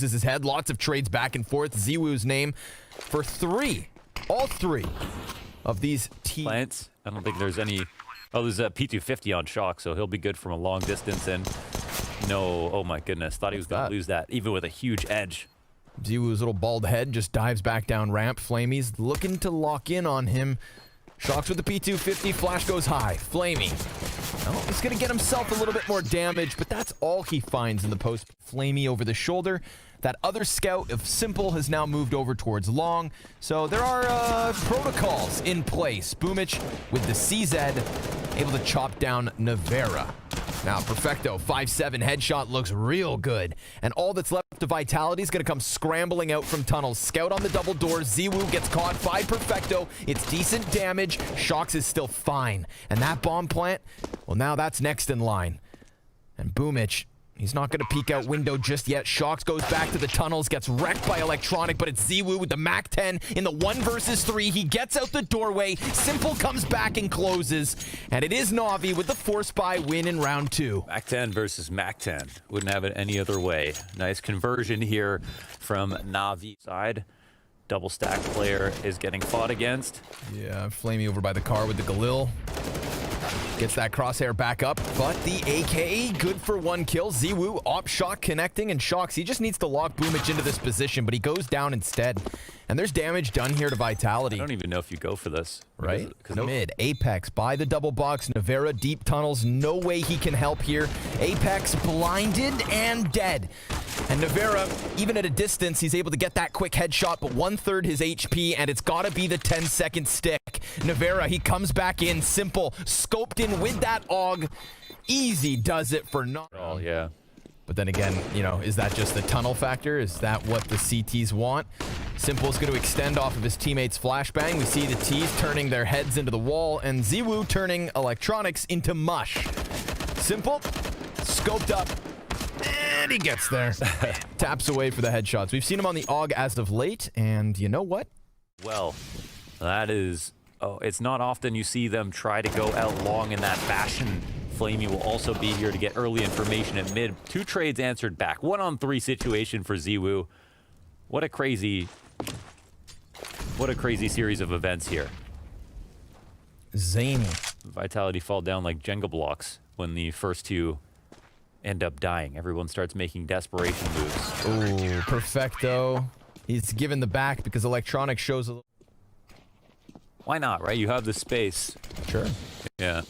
his head. Lots of trades back and forth. ZywOo's name for all three of these plants. I don't think there's any. Oh, there's a P250 on Shock, so he'll be good from a long distance. And no, oh my goodness, thought he was going to lose that, even with a huge edge. ZywOo's little bald head just dives back down ramp. Flamey's looking to lock in on him. Shocks with the P250, flash goes high. Flamey. Well, he's going to get himself a little bit more damage, but that's all he finds in the post. Flamey over the shoulder. That other scout of Simple has now moved over towards long. So there are protocols in place. Boomich with the CZ able to chop down Nevera. Now, Perfecto, 5-7 headshot looks real good. And all that's left of Vitality is going to come scrambling out from tunnels. Scout on the double door. ZywOo gets caught. 5 Perfecto. It's decent damage. Shocks is still fine. And that bomb plant, well, now that's next in line. And Boomich, he's not going to peek out window just yet. Shocks goes back to the tunnels, gets wrecked by Electronic, but it's ZywOo with the Mac 10 in the 1 versus 3. He gets out the doorway. Simple comes back and closes. And it is NaVi with the force buy win in round 2. Mac 10 versus Mac 10. Wouldn't have it any other way. Nice conversion here from NaVi side. Double stack player is getting fought against. Yeah, Flamey over by the car with the Galil. Gets that crosshair back up, but the AKA good for 1 kill. ZywOo op shot connecting, and Shocks, he just needs to lock Boomich into this position, but he goes down instead. And there's damage done here to Vitality. I don't even know if you go for this. Right? Mid, Apex by the double box. Nevera, deep tunnels. No way he can help here. Apex blinded and dead. And Nevera, even at a distance, he's able to get that quick headshot, but 1/3 his HP, and it's got to be the 10-second stick. Nevera, he comes back in. Simple, scoped in with that AUG. Easy does it for not. Oh, yeah. But then again, you know, is that just the tunnel factor? Is that what the CTs want? Simple's going to extend off of his teammates' flashbang. We see the T's turning their heads into the wall, and ZywOo turning Electronics into mush. Simple, scoped up, and he gets there. Taps away for the headshots. We've seen him on the AUG as of late, and you know what? Well, that is... Oh, it's not often you see them try to go out long in that fashion. Flamey will also be here to get early information at mid. 2 trades answered back. 1-on-3 situation for ZywOo. What a crazy series of events here. Zany. Vitality fall down like Jenga blocks when the first 2 end up dying. Everyone starts making desperation moves. Ooh, Perfecto. He's given the back because Electronic shows a little... Why not, right? You have the space. Sure. Yeah.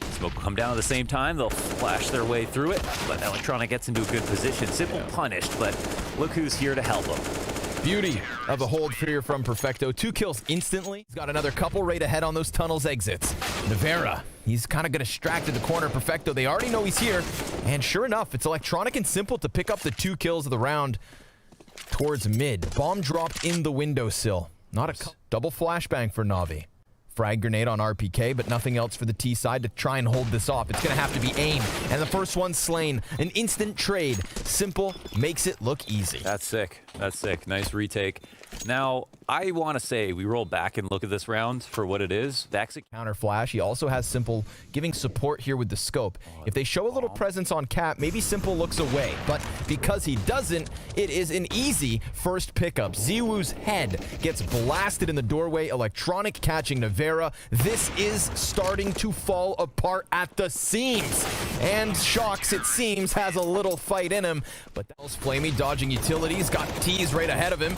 Smoke will come down at the same time. They'll flash their way through it, but Electronic gets into a good position. Simple punished, but look who's here to help him. Beauty of the hold here from Perfecto. 2 kills instantly. He's got another couple right ahead on those tunnels exits. Nevera, he's kind of going to distract in the corner. Perfecto, they already know he's here. And sure enough, it's Electronic and Simple to pick up the 2 kills of the round towards mid. Bomb dropped in the windowsill. Not a double flashbang for NaVi. Frag grenade on RPK, but nothing else for the T side to try and hold this off. It's going to have to be aim. And the first one slain. An instant trade. Simple makes it look easy. That's sick. That's sick. Nice retake. Now, I want to say we roll back and look at this round for what it is. Daxic counter flash. He also has Simple giving support here with the scope. If they show a little presence on cap, maybe Simple looks away. But because he doesn't, it is an easy first pickup. ZywOo's head gets blasted in the doorway. Electronic catching Nevera. This is starting to fall apart at the seams. And Shocks, it seems, has a little fight in him. But that was Flamey dodging utilities. Got T's right ahead of him.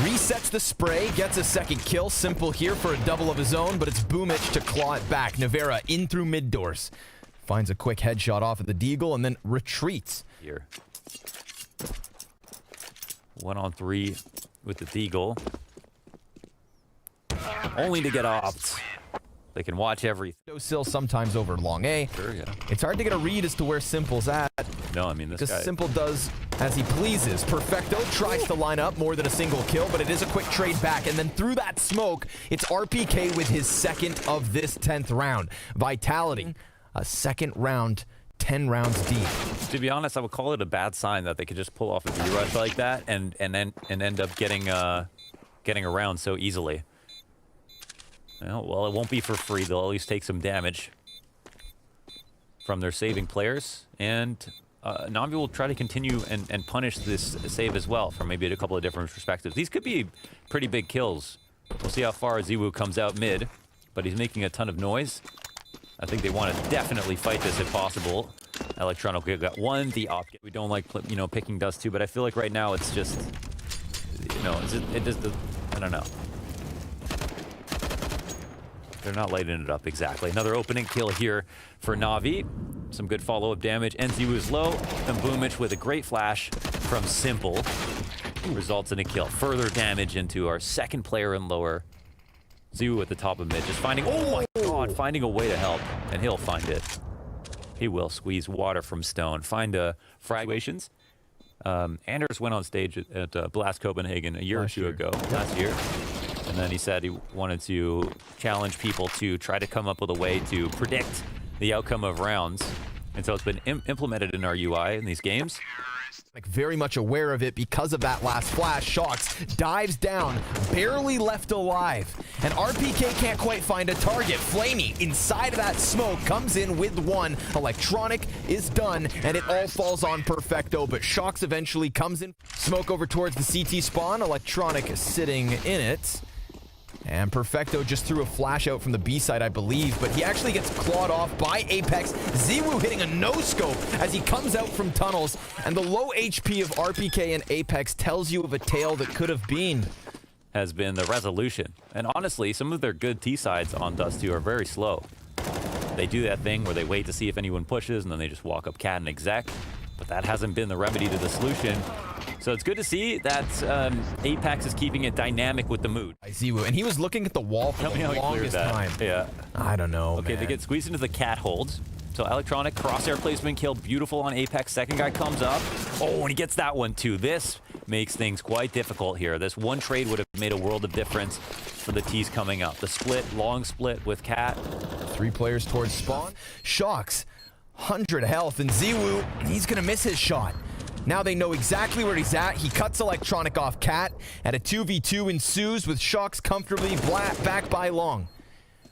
Resets the spray, gets a second kill. Simple here for a double of his own, but it's Boomich to claw it back. Nevera in through mid doors. Finds a quick headshot off of the Deagle and then retreats. Here. 1-on-3 with the Deagle. Only to get opt. They can watch everything. Still sometimes over long A. Sure, yeah. It's hard to get a read as to where Simple's at. No, I mean, this because guy... Simple does as he pleases. Perfecto tries to line up more than a single kill, but it is a quick trade back. And then through that smoke, it's RPK with his second of this 10th round. Vitality, a second round, 10 rounds deep. To be honest, I would call it a bad sign that they could just pull off a B-rush like that and end up getting around so easily. Well, it won't be for free. They'll at least take some damage from their saving players. And NaVi will try to continue and punish this save as well from maybe a couple of different perspectives. These could be pretty big kills. We'll see how far ZywOo comes out mid, but he's making a ton of noise. I think they want to definitely fight this if possible. Electronic got one. The op. We don't like, you know, picking dust too, but I feel like right now it's just, you know, it just, I don't know. They're not lighting it up exactly. Another opening kill here for NaVi. Some good follow-up damage. And ZywOo is low. And Boomich with a great flash from SIMLE results in a kill. Further damage into our second player and lower. ZywOo at the top of mid, just finding, oh my god, finding a way to help. And he'll find it. He will squeeze water from stone. Find fragmentations. Anders went on stage at Blast Copenhagen a year or two ago, last year. And then he said he wanted to challenge people to try to come up with a way to predict the outcome of rounds. And so it's been implemented in our UI in these games. Like very much aware of it because of that last flash. Shox dives down, barely left alive. And RPK can't quite find a target. Flamey inside of that smoke comes in with one. Electronic is done, and it all falls on Perfecto, but Shox eventually comes in. Smoke over towards the CT spawn. Electronic is sitting in it. And Perfecto just threw a flash out from the B side, I believe, but he actually gets clawed off by Apex. ZywOo hitting a no-scope as he comes out from tunnels, and the low HP of RPK and Apex tells you of a tale that could have been. Has been the resolution. And honestly, some of their good T-sides on Dust 2 are very slow. They do that thing where they wait to see if anyone pushes, and then they just walk up cat and exec. But that hasn't been the remedy to the solution. So it's good to see that Apex is keeping it dynamic with the mood. ZywOo, and he was looking at the wall for the longest time. Yeah. I don't know, Okay, man. they get squeezed into the cat holds. So Electronic crosshair placement kill, beautiful on Apex. Second guy comes up. Oh, and he gets that one too. This makes things quite difficult here. This one trade would have made a world of difference for the T's coming up. The split, long split with Cat. 3 players towards spawn. Shox, 100 health, and ZywOo, he's gonna miss his shot. Now they know exactly where he's at. He cuts Electronic off Cat, and a 2v2 ensues with Shox comfortably back by long.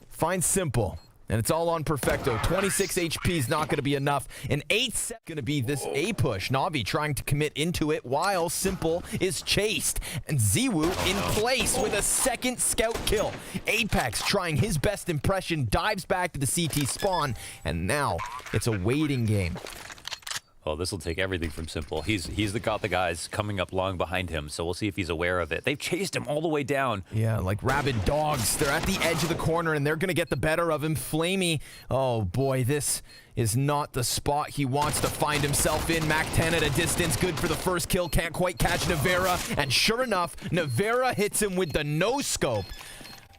Finds SIMLE, and it's all on Perfecto. 26 HP is not going to be enough. An 8 going to be this A push. NaVi trying to commit into it while SIMLE is chased. And ZywOo in place with a second scout kill. Apex trying his best impression, dives back to the CT spawn, and now it's a waiting game. Well, this will take everything from SIMLE. He's got the guys coming up long behind him, so we'll see if he's aware of it. They've chased him all the way down. Yeah, like rabid dogs. They're at the edge of the corner, and they're going to get the better of him. Flamey, oh boy, this is not the spot he wants to find himself in. Mac 10 at a distance, good for the first kill. Can't quite catch Nevera, and sure enough, Nevera hits him with the no-scope.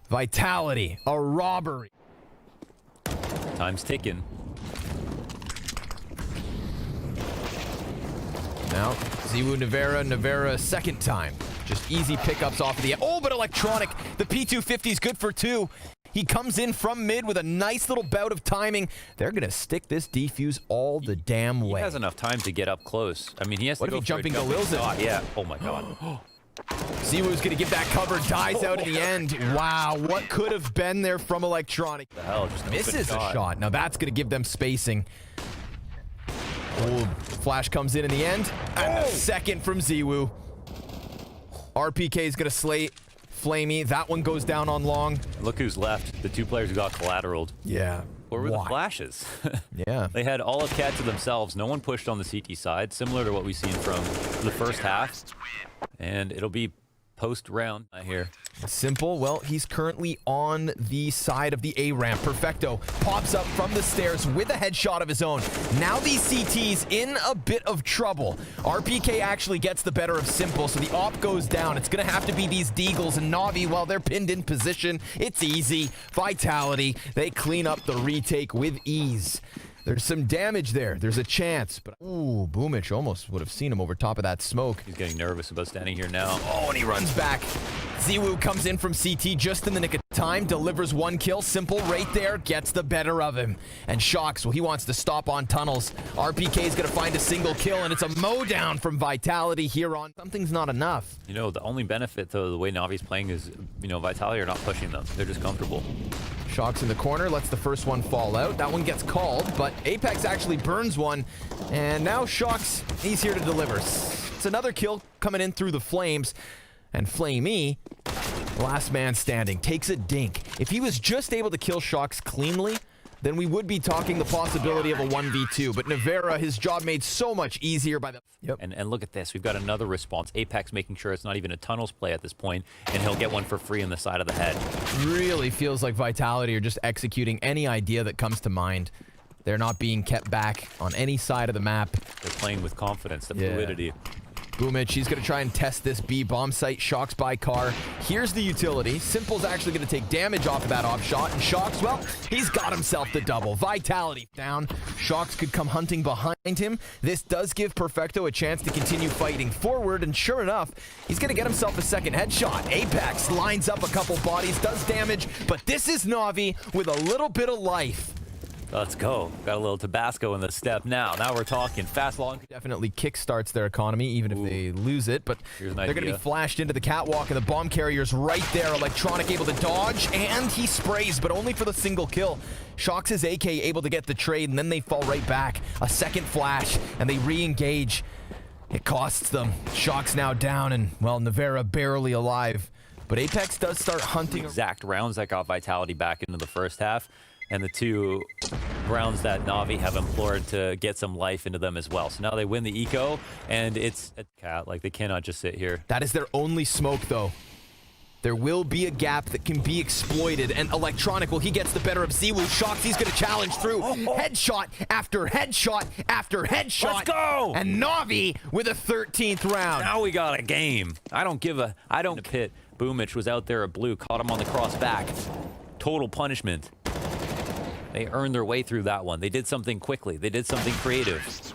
Vitality, a robbery. Time's ticking. Now, ZywOo, Nevera second time. Just easy pickups off of the... Oh, but Electronic, the P250 is good for 2. He comes in from mid with a nice little bout of timing. They're going to stick this defuse all the damn way. He has enough time to get up close. I mean, he has to go for jumping a jumping Galil's shot. Yeah. Oh, my God. ZywOo's going to give that cover, dies out in the end. Wow, what could have been there from Electronic? The hell, just misses a shot. Now that's going to give them spacing. Oh, flash comes in the end. And the second from ZywOo. RPK is going to slay Flamey. That one goes down on long. Look who's left. The 2 players who got collateraled. Yeah. What were the flashes? Yeah. They had all of Cat to themselves. No one pushed on the CT side, similar to what we've seen from the first half. And it'll be post-round, I hear. SIMLE, well, he's currently on the side of the A ramp. Perfecto pops up from the stairs with a headshot of his own. Now these CTs in a bit of trouble. RPK actually gets the better of SIMLE, so the op goes down. It's going to have to be these Deagles and NaVi while they're pinned in position. It's easy. Vitality. They clean up the retake with ease. There's some damage there. There's a chance. But ooh, Boomich almost would have seen him over top of that smoke. He's getting nervous about standing here now. Oh, and he runs back. ZywOo comes in from CT just in the nick of time, delivers 1 kill. SIMLE right there, gets the better of him. And Shox, well, he wants to stop on tunnels. RPK is going to find a single kill, and it's a mow-down from Vitality here on. Something's not enough. You know, the only benefit, though, the way NaVi's playing is, you know, Vitality are not pushing them. They're just comfortable. Shox in the corner, lets the first one fall out. That one gets called, but Apex actually burns one. And now Shox, he's here to deliver. It's another kill coming in through the flames. And Flamey, last man standing, takes a dink. If he was just able to kill Shox cleanly, then we would be talking the possibility of a 1v2. But Nevera, his job made so much easier by the... Yep. And look at this. We've got another response. Apex making sure it's not even a tunnels play at this point, and he'll get one for free in the side of the head. Really feels like Vitality are just executing any idea that comes to mind. They're not being kept back on any side of the map. They're playing with confidence, the fluidity. Boomich, he's going to try and test this B bomb site. Shox by car. Here's the utility. Simple's actually going to take damage off of that off shot. And Shox, well, he's got himself the double. Vitality down. Shox could come hunting behind him. This does give Perfecto a chance to continue fighting forward. And sure enough, he's going to get himself a second headshot. Apex lines up a couple bodies, does damage. But this is NaVi with a little bit of life. Let's go. Got a little Tabasco in the step now. Now we're talking fast, long. Definitely kickstarts their economy, even if they lose it. But they're going to be flashed into the catwalk, and the bomb carrier's right there. Electronic able to dodge, and he sprays, but only for the single kill. Shox's AK able to get the trade, and then they fall right back. A second flash, and they re-engage. It costs them. Shox now down, and, well, Nevera barely alive. But Apex does start hunting. Exact rounds that got Vitality back into the first half. And the two rounds that NaVi have implored to get some life into them as well. So now they win the eco, and it's a cat. Like, they cannot just sit here. That is their only smoke, though. There will be a gap that can be exploited, and Electronic, well, he gets the better of ZywOo. Shox, he's going to challenge through. Headshot after headshot after headshot. Let's go! And NaVi with a 13th round. Now we got a game. I don't pit. Boomich was out there at blue, caught him on the cross back. Total punishment. They earned their way through that one. They did something quickly. They did something creative.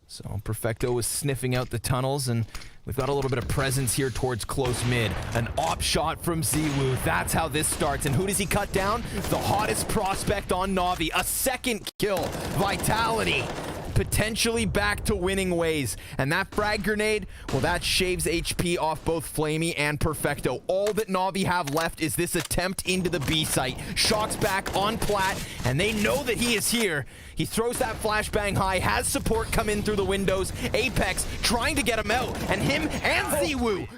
So Perfecto is sniffing out the tunnels, and we've got a little bit of presence here towards close mid. An op shot from ZywOo. That's how this starts. And who does he cut down? The hottest prospect on NaVi. A second kill. Vitality. Potentially back to winning ways. And that frag grenade, well, that shaves HP off both Flamey and Perfecto. All that NaVi have left is this attempt into the B site. Shox back on plat, and they know that he is here. He throws that flashbang high, has support come in through the windows. Apex trying to get him out, and him and ZywOo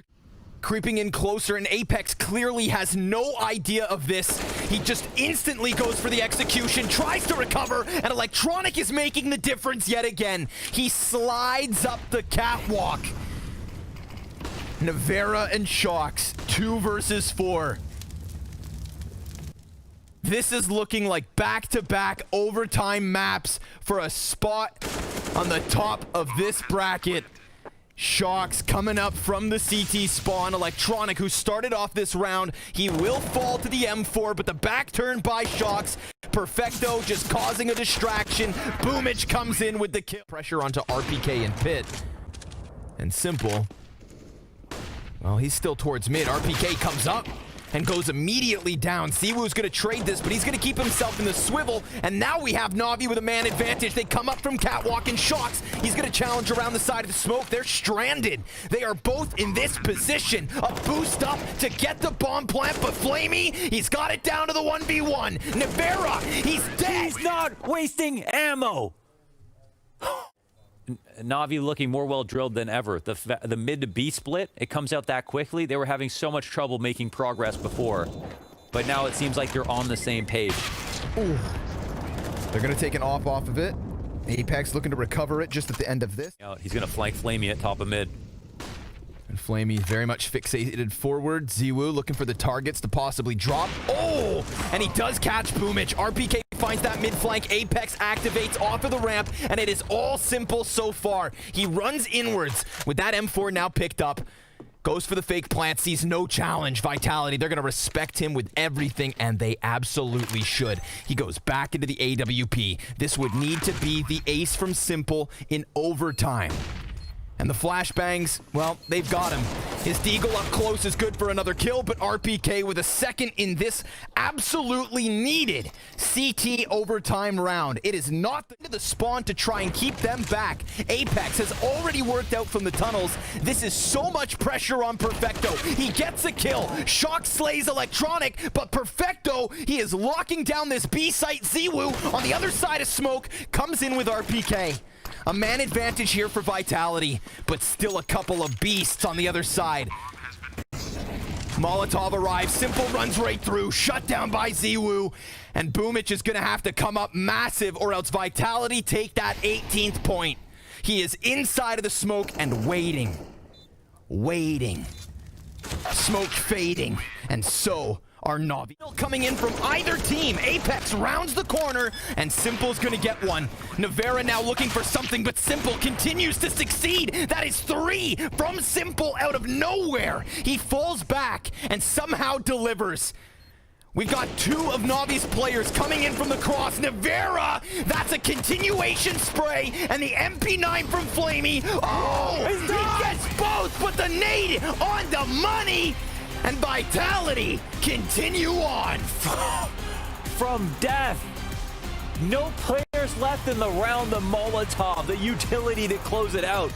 creeping in closer, and Apex clearly has no idea of this. He just instantly goes for the execution, tries to recover, and Electronic is making the difference yet again. He slides up the catwalk. Nevera and Shox, 2 versus 4. This is looking like back-to-back overtime maps for a spot on the top of this bracket. Shox coming up from the CT spawn. Electronic, who started off this round, he will fall to the M4, but the back turn by Shox. Perfecto just causing a distraction. Boomich comes in with the kill. Pressure onto RPK and Pit. And Simple, well, he's still towards mid. RPK comes up and goes immediately down. ZywOo's gonna trade this, but he's gonna keep himself in the swivel. And now we have NaVi with a man advantage. They come up from catwalk, and Shox, he's gonna challenge around the side of the smoke. They're stranded. They are both in this position. A boost up to get the bomb plant, but Flamey, he's got it down to the 1v1. Nevera, he's dead. He's not wasting ammo. NaVi looking more well drilled than ever. The mid to B split, it comes out that quickly. They were having so much trouble making progress before, but now it seems like they're on the same page. Ooh. They're gonna take an off of it. Apex looking to recover it just at the end of this. He's gonna flank Flamey at top of mid. And Flamey very much fixated forward. ZywOo looking for the targets to possibly drop. Oh! And he does catch Boomich. RPK finds that mid flank. Apex activates off of the ramp, and it is all Simple so far. He runs inwards with that M4 now picked up. Goes for the fake plant, sees no challenge. Vitality, they're going to respect him with everything, and they absolutely should. He goes back into the AWP. This would need to be the ace from Simple in overtime. And the flashbangs, well, they've got him. His deagle up close is good for another kill, but RPK with a second in this absolutely needed CT overtime round. It is not the spawn to try and keep them back. Apex has already worked out from the tunnels. This is so much pressure on Perfecto. He gets a kill. Shock slays Electronic, but Perfecto, he is locking down this B site. ZywOo on the other side of smoke comes in with RPK. A man advantage here for Vitality, but still a couple of beasts on the other side. Molotov arrives, Simple runs right through, shut down by ZywOo, and Boomich is gonna have to come up massive or else Vitality take that 18th point. He is inside of the smoke and waiting. Smoke fading, and so are NaVi. Coming in from either team. Apex rounds the corner, and Simple's gonna get one. Nevera now looking for something, but Simple continues to succeed. That is 3 from Simple out of nowhere. He falls back and somehow delivers. We've got 2 of NaVi's players coming in from the cross. Nevera, that's a continuation spray, and the MP9 from Flamey. Oh, he gets both, but the nade on the money. And Vitality continue on. From death. No players left in the round. The Molotov, the utility to close it out.